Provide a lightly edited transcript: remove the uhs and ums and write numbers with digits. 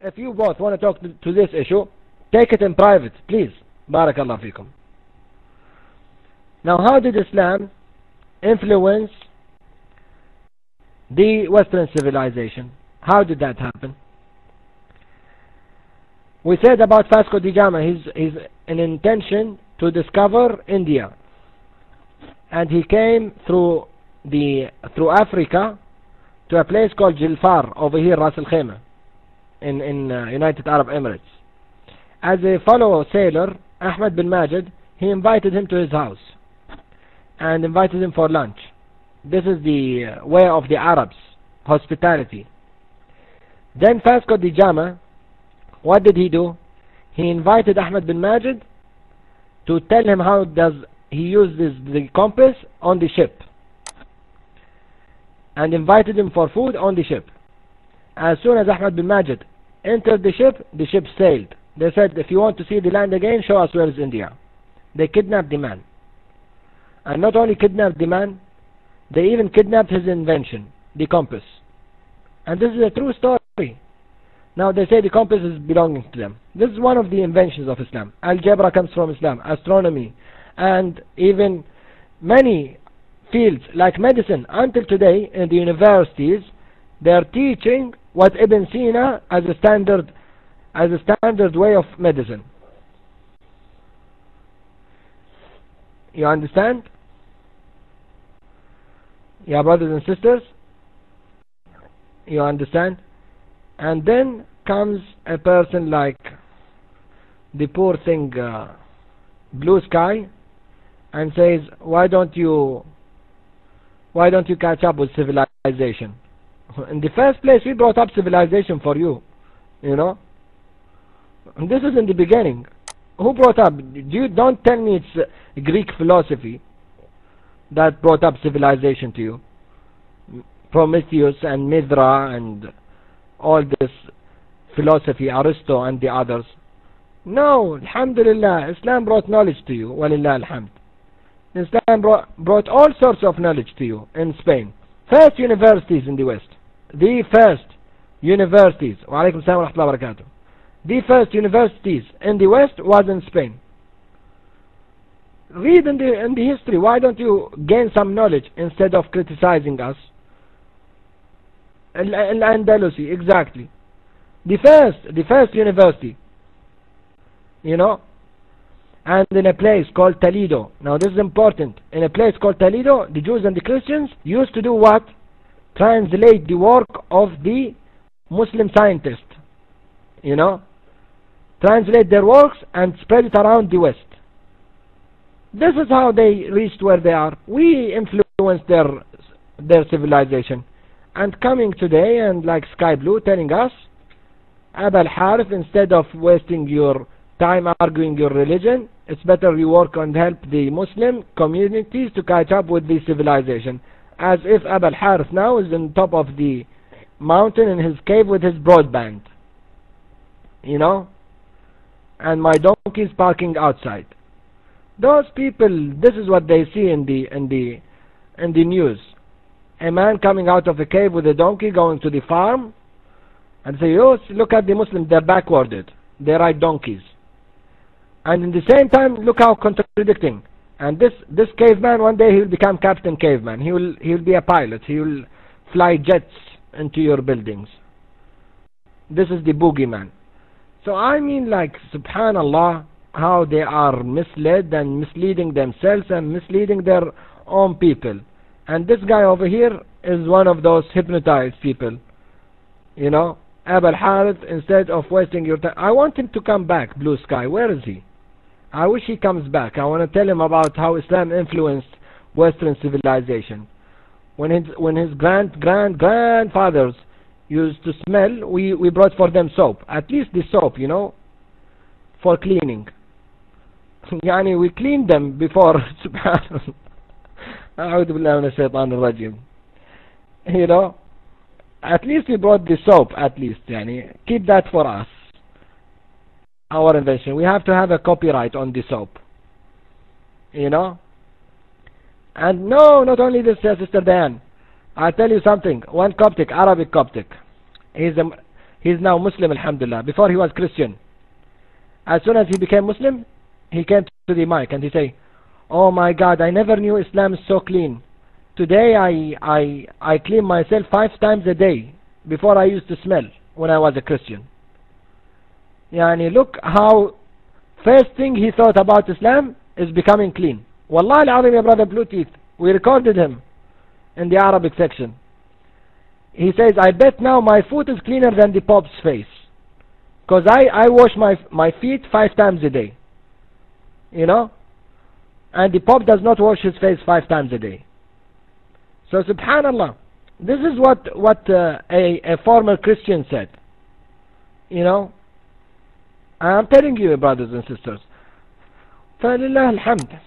If you both want to talk to this issue, take it in private, please. Barakallah fikum. Now, how did Islam influence the Western civilization? How did that happen? We said about Vasco da Gama, his an intention to discover India, and he came through Africa to a place called Jilfar over here, Ras Al Khaimah, in United Arab Emirates. As a fellow sailor, Ahmad bin Majid, he invited him to his house and invited him for lunch. This is the way of the Arabs, hospitality. Then Vasco da Gama, what did he do? He invited Ahmad bin Majid to tell him how does he uses the compass on the ship, and invited him for food on the ship. As soon as Ahmad bin Majid entered the ship sailed. They said, if you want to see the land again, show us where is India. They kidnapped the man. And not only kidnapped the man, they even kidnapped his invention, the compass. And this is a true story. Now they say the compass is belonging to them. This is one of the inventions of Islam. Algebra comes from Islam, astronomy, and even many fields like medicine. Until today in the universities, they are teaching what Ibn Sina as a standard way of medicine. You understand? Yeah, brothers and sisters? You understand? And then comes a person like the poor thing, Blue Sky, and says, why don't you catch up with civilization? In the first place, we brought up civilization for you, you know. And this is in the beginning. Who brought up? Don't tell me it's Greek philosophy that brought up civilization to you. Prometheus and Mithra and all this philosophy, Aristo and the others. No, alhamdulillah, Islam brought knowledge to you. Walillah alhamd. Islam brought all sorts of knowledge to you in Spain. First universities in the West. The first universities. Wa alaikum salam wa rahmatullahi wa barakatuh. The first universities in the West was in Spain. Read in the history. Why don't you gain some knowledge instead of criticizing us? Andalusi, exactly. The first university. You know? And in a place called Toledo. Now this is important. In a place called Toledo, the Jews and the Christians used to do what? Translate the work of the Muslim scientists. You know? Translate their works and spread it around the West. This is how they reached where they are. We influenced their civilization. And coming today and like Sky Blue telling us, Aba Harith, instead of wasting your time arguing your religion, it's better you work and help the Muslim communities to catch up with the civilization. As if Aba Harith now is on top of the mountain in his cave with his broadband. You know? And my donkey is parking outside. Those people, this is what they see in the news. A man coming out of a cave with a donkey going to the farm and say, oh, look at the Muslims, they're backwarded. They ride donkeys. And in the same time, look how contradicting. And this caveman, one day he'll become Captain Caveman. He'll be a pilot. He will fly jets into your buildings. This is the boogeyman. So I mean, like, subhanallah, how they are misled and misleading themselves and misleading their own people. And this guy over here is one of those hypnotized people. You know, Aba Harith, instead of wasting your time, I want him to come back, Blue Sky. Where is he? I wish he comes back. I want to tell him about how Islam influenced Western civilization. When his grandfathers used to smell, we brought for them soap. At least the soap, you know, for cleaning. Yani we cleaned them before. Subhanallah. A'udhu billahi minash shaitanir rajim. You know, at least we brought the soap. At least, yani, keep that for us. Our invention. We have to have a copyright on the soap. You know. And no, not only this, Sister Dan. I'll tell you something. One Coptic, Arabic Coptic. He's now Muslim, alhamdulillah. Before he was Christian. As soon as he became Muslim, he came to the mic and he say, "Oh my God, I never knew Islam is so clean. Today I clean myself 5 times a day. Before I used to smell when I was a Christian." Yani look how first thing he thought about Islam is becoming clean. Wallahi al-azim, ya brother Blue Teeth, we recorded him in the Arabic section. He says, "I bet now my foot is cleaner than the Pope's face. Because I wash my feet 5 times a day. You know? And the Pope does not wash his face 5 times a day." So subhanallah, this is what a former Christian said. You know? I'm telling you, brothers and sisters. فَلِلَّهِ الْحَمْدِ.